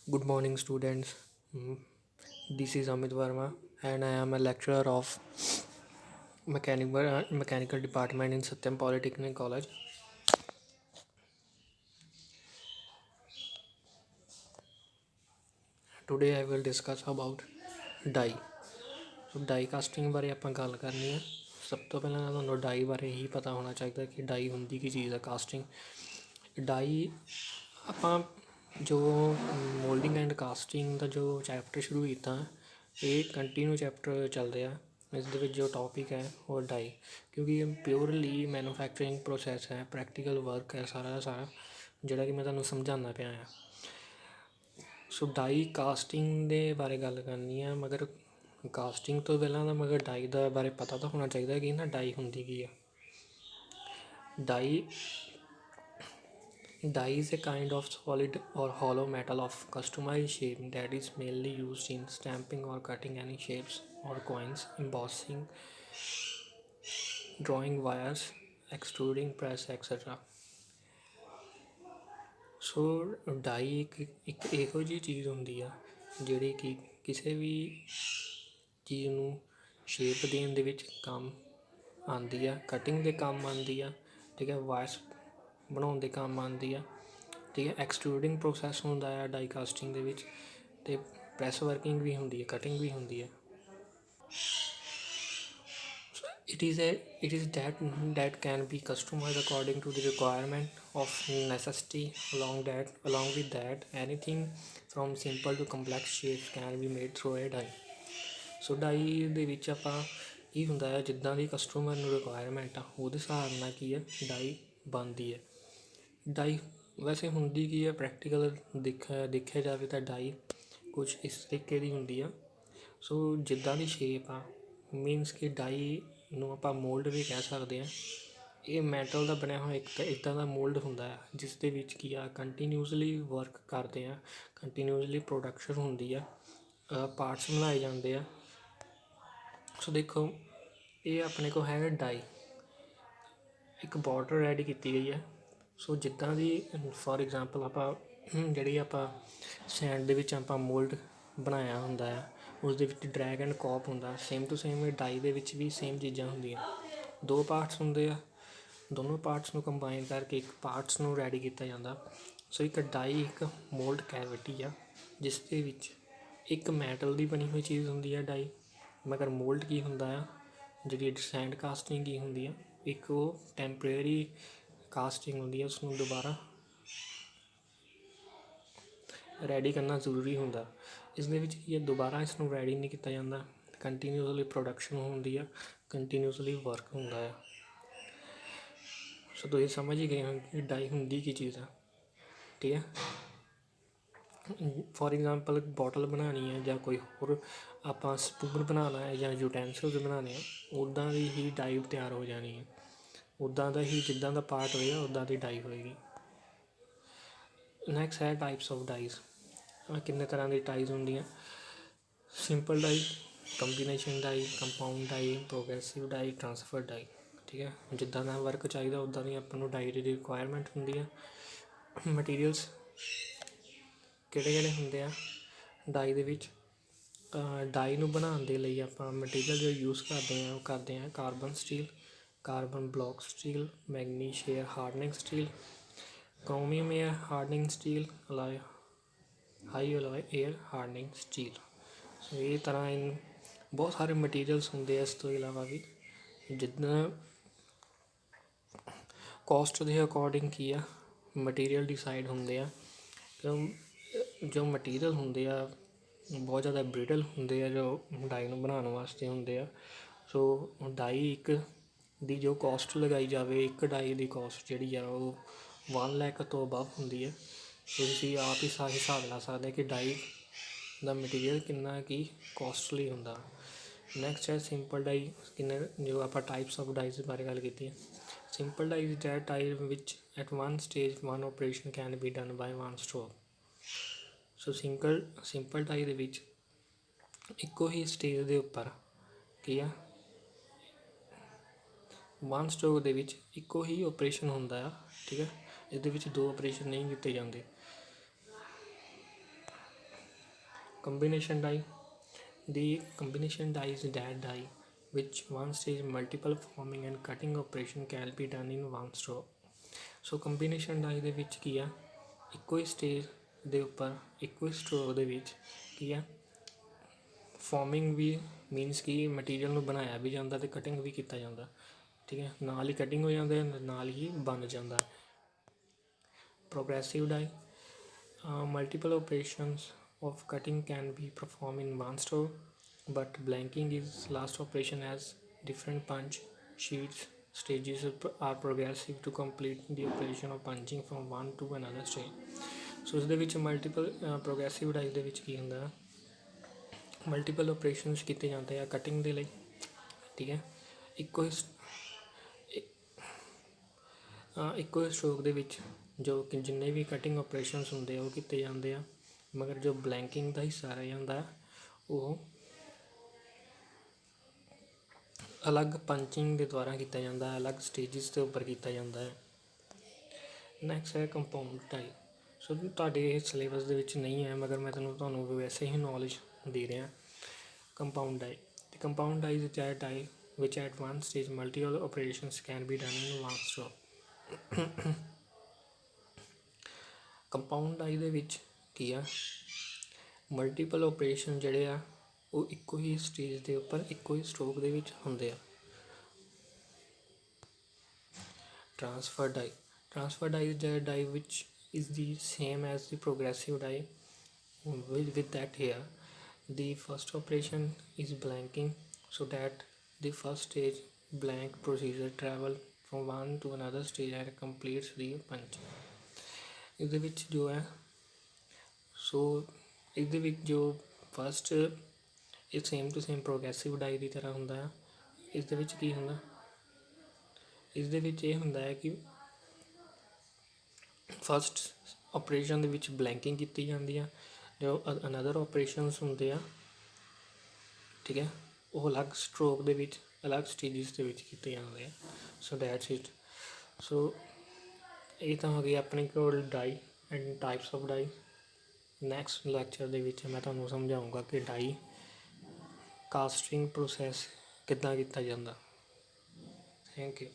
Good morning, students. Mm, This is Amit Verma, and I am a lecturer of mechanical department in Satyam Polytechnic College. Today, I will discuss about die. Die casting ਬਾਰੇ ਆਪਾਂ ਗੱਲ ਕਰਨੀ ਹੈ। ਸਭ ਤੋਂ ਪਹਿਲਾਂ ਤੁਹਾਨੂੰ ਡਾਈ ਬਾਰੇ ਹੀ ਪਤਾ ਹੋਣਾ ਚਾਹੀਦਾ ਕਿ ਡਾਈ ਹੁੰਦੀ ਕੀ ਚੀਜ਼ ਹੈ। ਕਾਸਟਿੰਗ ਡਾਈ ਆਪਾਂ ਜੋ ਮੋਲਡਿੰਗ ਐਂਡ ਕਾਸਟਿੰਗ ਦਾ ਜੋ ਚੈਪਟਰ ਸ਼ੁਰੂ ਕੀਤਾ ਇਹ ਕੰਟੀਨਿਊ ਚੈਪਟਰ ਚੱਲਦੇ ਆ। ਇਸ ਦੇ ਵਿੱਚ ਜੋ ਟੌਪਿਕ ਹੈ ਉਹ ਡਾਈ, ਕਿਉਂਕਿ ਇਹ ਪਿਓਰਲੀ ਮੈਨੂਫੈਕਚਰਿੰਗ ਪ੍ਰੋਸੈਸ ਹੈ, ਪ੍ਰੈਕਟੀਕਲ ਵਰਕ ਹੈ ਸਾਰਾ ਦਾ ਸਾਰਾ, ਜਿਹੜਾ ਕਿ ਮੈਂ ਤੁਹਾਨੂੰ ਸਮਝਾਉਂਦਾ ਪਿਆ ਹਾਂ। ਸੋ ਡਾਈ ਕਾਸਟਿੰਗ ਦੇ ਬਾਰੇ ਗੱਲ ਕਰਨੀ ਹੈ, ਮਗਰ ਕਾਸਟਿੰਗ ਤੋਂ ਪਹਿਲਾਂ ਤਾਂ ਮਗਰ ਡਾਈ ਦਾ ਬਾਰੇ ਪਤਾ ਤਾਂ ਹੋਣਾ ਚਾਹੀਦਾ ਕਿ ਨਾ ਡਾਈ ਹੁੰਦੀ ਕੀ ਹੈ। ਡਾਈ is a kind of solid or hollow metal of customized shape that is mainly used in stamping or cutting any shapes or coins, embossing, drawing wires, extruding press, etc. ਸੋ ਡਾਈ ਇੱਕ ਇਹੋ ਜਿਹੀ ਚੀਜ਼ ਹੁੰਦੀ ਆ ਜਿਹੜੀ ਕਿ ਕਿਸੇ ਵੀ ਚੀਜ਼ ਨੂੰ ਸ਼ੇਪ ਦੇਣ ਦੇ ਵਿੱਚ ਕੰਮ ਆਉਂਦੀ ਆ, ਕਟਿੰਗ ਦੇ ਕੰਮ ਆਉਂਦੀ ਆ, ਠੀਕ ਹੈ, ਵਾਇਰਸ ਬਣਾਉਣ ਦੇ ਕੰਮ ਆਉਂਦੀ ਆ, ਠੀਕ ਹੈ। ਐਕਸਟਰੂਡਿੰਗ ਪ੍ਰੋਸੈਸ ਹੁੰਦਾ ਆ ਡਾਈ ਕਾਸਟਿੰਗ ਦੇ ਵਿੱਚ, ਅਤੇ ਪ੍ਰੈਸ ਵਰਕਿੰਗ ਵੀ ਹੁੰਦੀ ਹੈ, ਕਟਿੰਗ ਵੀ ਹੁੰਦੀ ਹੈ। It is that can be customized according to the requirement of necessity. Along with that, anything from simple to complex shapes can be made through a die. ਸੋ ਡਾਈ ਦੇ ਵਿੱਚ ਆਪਾਂ ਕੀ ਹੁੰਦਾ ਹੈ, ਜਿੱਦਾਂ ਦੀ ਕਸਟਮਰ ਨੂੰ ਰਿਕੁਆਇਰਮੈਂਟ ਆ ਉਹਦੇ ਹਿਸਾਬ ਨਾਲ ਕੀ ਹੈ ਡਾਈ ਬਣਦੀ ਹੈ। ਡਾਈ ਵੈਸੇ ਹੁੰਦੀ ਕੀ ਹੈ, ਪ੍ਰੈਕਟੀਕਲ ਦੇਖਿਆ ਜਾਵੇ ਤਾਂ ਡਾਈ ਕੁਛ ਇਸ ਤਰੀਕੇ ਦੀ ਹੁੰਦੀ ਆ। ਸੋ ਜਿੱਦਾਂ ਦੀ ਸ਼ੇਪ ਆ, ਮੀਨਸ ਕਿ ਡਾਈ ਨੂੰ ਆਪਾਂ ਮੋਲਡ ਵੀ ਕਹਿ ਸਕਦੇ ਹਾਂ। ਇਹ ਮੈਟਲ ਦਾ ਬਣਿਆ ਹੋਇਆ ਇੱਕ ਤਾਂ ਇੱਦਾਂ ਦਾ ਮੋਲਡ ਹੁੰਦਾ ਹੈ ਜਿਸ ਦੇ ਵਿੱਚ ਕੀ ਆ ਕੰਟੀਨਿਊਸਲੀ ਵਰਕ ਕਰਦੇ ਆ, ਕੰਟੀਨਿਊਸਲੀ ਪ੍ਰੋਡਕਸ਼ਨ ਹੁੰਦੀ ਆ, ਪਾਰਟਸ ਬਣਾਏ ਜਾਂਦੇ ਆ। ਸੋ ਦੇਖੋ, ਇਹ ਆਪਣੇ ਕੋਲ ਹੈਗਾ ਡਾਈ, ਇੱਕ ਬਾਰਡਰ ਰੈਡੀ ਕੀਤੀ ਗਈ ਹੈ। ਸੋ ਜਿੱਦਾਂ ਦੀ ਫੋਰ ਐਗਜ਼ਾਮਪਲ ਆਪਾਂ ਜਿਹੜੀ ਆਪਾਂ ਸੈਂਡ ਦੇ ਵਿੱਚ ਆਪਾਂ ਮੋਲਡ ਬਣਾਇਆ ਹੁੰਦਾ ਆ, ਉਸ ਦੇ ਵਿੱਚ ਡਰੈਗ ਐਂਡ ਕੌਪ ਹੁੰਦਾ, ਸੇਮ ਟੂ ਸੇਮ ਡਾਈ ਦੇ ਵਿੱਚ ਵੀ ਸੇਮ ਚੀਜ਼ਾਂ ਹੁੰਦੀਆਂ। ਦੋ ਪਾਰਟਸ ਹੁੰਦੇ ਆ, ਦੋਨੋਂ ਪਾਰਟਸ ਨੂੰ ਕੰਬਾਈਨ ਕਰਕੇ ਇੱਕ ਪਾਰਟਸ ਨੂੰ ਰੈਡੀ ਕੀਤਾ ਜਾਂਦਾ। ਸੋ ਇੱਕ ਡਾਈ ਇੱਕ ਮੋਲਡ ਕੈਵਿਟੀ ਆ ਜਿਸ ਦੇ ਵਿੱਚ ਇੱਕ ਮੈਟਲ ਦੀ ਬਣੀ ਹੋਈ ਚੀਜ਼ ਹੁੰਦੀ ਹੈ ਡਾਈ, ਮਗਰ ਮੋਲਡ ਕੀ ਹੁੰਦਾ ਆ, ਜਿਹੜੀ ਸੈਂਡ ਕਾਸਟਿੰਗ ਕੀ ਹੁੰਦੀ ਆ, ਇੱਕ ਉਹ ਟੈਂਪਰੇਰੀ ਕਾਸਟਿੰਗ ਹੁੰਦੀ ਹੈ, ਉਸਨੂੰ ਦੁਬਾਰਾ ਰੈਡੀ ਕਰਨਾ ਜ਼ਰੂਰੀ ਹੁੰਦਾ। ਇਸ ਦੇ ਵਿੱਚ ਕੀ ਹੈ, ਦੁਬਾਰਾ ਇਸ ਨੂੰ ਰੈਡੀ ਨਹੀਂ ਕੀਤਾ ਜਾਂਦਾ, ਕੰਟੀਨਿਊਸਲੀ ਪ੍ਰੋਡਕਸ਼ਨ ਹੁੰਦੀ ਆ, ਕੰਟੀਨਿਊਸਲੀ ਵਰਕ ਹੁੰਦਾ ਆ। ਸੋ ਤੁਸੀਂ ਸਮਝ ਹੀ ਗਏ ਹੋ ਕਿ ਡਾਈ ਹੁੰਦੀ ਕੀ ਚੀਜ਼ ਆ, ਠੀਕ ਹੈ। ਫੋਰ ਐਗਜ਼ਾਮਪਲ ਬੋਟਲ ਬਣਾਉਣੀ ਹੈ ਜਾਂ ਕੋਈ ਹੋਰ ਆਪਾਂ ਸਪੂਨ ਬਣਾਉਣਾ ਹੈ ਜਾਂ ਯੂਟੈਂਸਿਲਸ ਬਣਾਉਣੇ ਆ, ਉੱਦਾਂ ਦੀ ਹੀ ਡਾਈ ਤਿਆਰ ਹੋ ਜਾਣੀ ਹੈ। ਉੱਦਾਂ ਦਾ ਹੀ ਜਿੱਦਾਂ ਦਾ ਪਾਰਟ ਹੋਏਗਾ ਉੱਦਾਂ ਦੀ ਡਾਈ ਹੋਏਗੀ। ਨੈਕਸਟ ਹੈ ਟਾਈਪਸ ਆਫ ਡਾਈਜ਼। ਕਿੰਨੇ ਤਰ੍ਹਾਂ ਦੀ ਡਾਈਜ਼ ਹੁੰਦੀਆਂ, ਸਿੰਪਲ ਡਾਈ, ਕੰਬੀਨੇਸ਼ਨ ਡਾਈ, ਕੰਪਾਊਂਡ ਡਾਈ, ਪ੍ਰੋਗਰੈਸਿਵ ਡਾਈ, ਟਰਾਂਸਫਰ ਡਾਈ, ਠੀਕ ਹੈ। ਜਿੱਦਾਂ ਦਾ ਵਰਕ ਚਾਹੀਦਾ ਉੱਦਾਂ ਦੀ ਆਪਾਂ ਨੂੰ ਡਾਈ ਦੀ ਰਿਕੁਆਇਰਮੈਂਟ ਹੁੰਦੀ ਹੈ। ਮਟੀਰੀਅਲਸ ਕਿਹੜੇ ਕਿਹੜੇ ਹੁੰਦੇ ਆ ਡਾਈ ਦੇ ਵਿੱਚ, ਡਾਈ ਨੂੰ ਬਣਾਉਣ ਦੇ ਲਈ ਆਪਾਂ ਮਟੀਰੀਅਲ ਜੋ ਯੂਜ਼ ਕਰਦੇ ਹਾਂ ਉਹ ਕਰਦੇ ਹਾਂ carbon steel, carbon block steel, magnesium hardening steel, chromium air hardening steel, alloy high alloy air hardening steel. So ਇਹ ਤਰ੍ਹਾਂ ਬਹੁਤ ਸਾਰੇ ਮਟੀਰੀਅਲਸ ਹੁੰਦੇ ਆ। ਇਸ ਤੋਂ ਇਲਾਵਾ ਵੀ ਜਿੱਦਾਂ ਕੋਸਟ ਦੇ ਅਕੋਰਡਿੰਗ ਕੀ ਆ ਮਟੀਰੀਅਲ ਡਿਸਾਈਡ ਹੁੰਦੇ ਆ। ਜੋ ਮਟੀਰੀਅਲ ਹੁੰਦੇ ਆ ਬਹੁਤ ਜ਼ਿਆਦਾ ਬ੍ਰਿਟਲ ਹੁੰਦੇ ਆ ਜੋ ਡਾਈ ਨੂੰ ਬਣਾਉਣ ਵਾਸਤੇ ਹੁੰਦੇ ਆ। ਸੋ ਡਾਈ ਇੱਕ ਦੀ ਜੋ ਕੋਸਟ ਲਗਾਈ ਜਾਵੇ, ਇੱਕ ਡਾਈ ਦੀ ਕੋਸਟ ਜਿਹੜੀ ਆ ਉਹ 1 ਲੱਖ ਤੋਂ ਅਬਵ ਹੁੰਦੀ ਹੈ। ਸੋ ਤੁਸੀਂ ਆਪ ਹੀ ਹਿਸਾਬ ਲਾ ਸਕਦੇ ਕਿ ਡਾਈ ਦਾ ਮਟੀਰੀਅਲ ਕਿੰਨਾ ਕੀ ਕੋਸਟਲੀ ਹੁੰਦਾ। ਨੈਕਸਟ ਹੈ ਸਿੰਪਲ ਡਾਈ। ਜੋ ਆਪਾਂ ਟਾਈਪਸ ਆਫ ਡਾਈਜ਼ ਬਾਰੇ ਗੱਲ ਕੀਤੀ ਹੈ। Simple die is that die which at one stage one operation can be done by one stroke. So simple die ਦੇ ਵਿੱਚ ਇੱਕੋ ਹੀ ਸਟੇਜ ਦੇ ਉੱਪਰ ਕੀ ਆ, ਵਨ ਸਟਰੋਕ ਦੇ ਵਿੱਚ ਇੱਕੋ ਹੀ ਓਪਰੇਸ਼ਨ ਹੁੰਦਾ ਆ, ਠੀਕ ਹੈ। ਇਹਦੇ ਵਿੱਚ ਦੋ ਓਪਰੇਸ਼ਨ ਨਹੀਂ ਕੀਤੇ ਜਾਂਦੇ। Combination die. The combination die is that die which one stage multiple forming and cutting operation can be done in one stroke. So combination die ਦੇ ਵਿੱਚ ਕੀ ਆ, ਇੱਕੋ ਹੀ ਸਟੇਜ ਦੇ ਉੱਪਰ ਇੱਕੋ ਹੀ ਸਟਰੋਕ ਦੇ ਵਿੱਚ ਕੀ ਆ, ਫੋਰਮਿੰਗ ਵੀ ਮੀਨਸ ਕਿ ਮਟੀਰੀਅਲ ਨੂੰ ਬਣਾਇਆ ਵੀ ਜਾਂਦਾ ਅਤੇ ਕਟਿੰਗ ਵੀ ਕੀਤਾ ਜਾਂਦਾ, ਠੀਕ ਹੈ, ਨਾਲ ਹੀ ਕਟਿੰਗ ਹੋ ਜਾਂਦਾ ਨਾਲ ਹੀ ਬਣ ਜਾਂਦਾ। Progressive die, multiple operations of cutting can be performed in one stroke but blanking is last operation as different punch sheets stages are progressive to complete the operation of punching from one to another stage। ਸੋ ਇਸ ਦੇ ਵਿੱਚ multiple progressive ਡਾਈ ਦੇ ਵਿੱਚ ਕੀ ਹੁੰਦਾ, multiple operations ਕੀਤੇ ਜਾਂਦੇ ਆ cutting ਦੇ ਲਈ, ਠੀਕ ਹੈ, ਇੱਕੋ ਹੀ ਸਟਰੋਕ ਦੇ ਵਿੱਚ ਜੋ ਕਿ ਜਿੰਨੇ ਵੀ ਕਟਿੰਗ ਆਪਰੇਸ਼ਨਸ ਹੁੰਦੇ ਆ ਉਹ ਕੀਤੇ ਜਾਂਦੇ ਆ, ਮਗਰ ਜੋ ਬਲੈਂਕਿੰਗ ਦਾ ਹਿੱਸਾ ਰਹਿ ਜਾਂਦਾ ਉਹ ਅਲੱਗ ਪੰਚਿੰਗ ਦੇ ਦੁਆਰਾ ਕੀਤਾ ਜਾਂਦਾ, ਅਲੱਗ ਸਟੇਜਿਸ ਦੇ ਉੱਪਰ ਕੀਤਾ ਜਾਂਦਾ ਹੈ। ਨੈਕਸਟ ਹੈ ਕੰਪਾਊਂਡ ਡਾਈ। ਸੋ ਤੁਹਾਡੇ ਸਿਲੇਬਸ ਦੇ ਵਿੱਚ ਨਹੀਂ ਹੈ ਮਗਰ ਮੈਂ ਤੁਹਾਨੂੰ ਵੈਸੇ ਹੀ ਨੌਲੇਜ ਦੇ ਰਿਹਾ। Compound die, the compound die is that die which at one stage multiple operations can be done in one stroke। Compound die ਦੇ ਵਿੱਚ ਕੀ ਆ, ਮਲਟੀਪਲ ਆਪਰੇਸ਼ਨ ਜਿਹੜੇ ਆ ਉਹ ਇੱਕੋ ਹੀ ਸਟੇਜ ਦੇ ਉੱਪਰ ਇੱਕੋ ਹੀ ਸਟਰੋਕ ਦੇ ਵਿੱਚ ਹੁੰਦੇ ਆ। Transfer die, transfer die is that die which is the same as the progressive die with that here the first operation is blanking so that the first stage blank procedure travel from one to another stage and completes the punch। ਇਹਦੇ ਵਿੱਚ ਜੋ ਹੈ ਸੋ ਇਹਦੇ ਵਿੱਚ ਜੋ first ਇਹ same to same progressive ਡਾਈ ਦੀ ਤਰ੍ਹਾਂ ਹੁੰਦਾ ਹੈ। ਇਸ ਦੇ ਵਿੱਚ ਕੀ ਹੁੰਦਾ, ਇਸ ਦੇ ਵਿੱਚ ਇਹ ਹੁੰਦਾ ਹੈ ਕਿ ਫਸਟ ਆਪਰੇਸ਼ਨ ਦੇ ਵਿੱਚ ਬਲੈਂਕਿੰਗ ਕੀਤੀ ਜਾਂਦੀ ਆ, ਜੋ ਅਨਦਰ ਆਪਰੇਸ਼ਨਸ ਹੁੰਦੇ ਆ, ਠੀਕ ਹੈ, ਉਹ ਅਲੱਗ ਸਟਰੋਕ ਦੇ ਵਿੱਚ ਅਲੱਗ ਸਟੇਜਿਸ ਦੇ ਵਿੱਚ ਕੀਤੇ ਜਾਂਦੇ ਆ। So that's it. ਸੋ ਇਹ ਤਾਂ ਹੋ ਗਈ ਆਪਣੀ ਕੋਲ die and types of die. Next lecture ਦੇ ਵਿੱਚ ਮੈਂ ਤੁਹਾਨੂੰ ਸਮਝਾਊਂਗਾ ਕਿ ਡਾਈ ਕਾਸਟਿੰਗ ਪ੍ਰੋਸੈਸ ਕਿੱਦਾਂ ਕੀਤਾ ਜਾਂਦਾ। Thank you.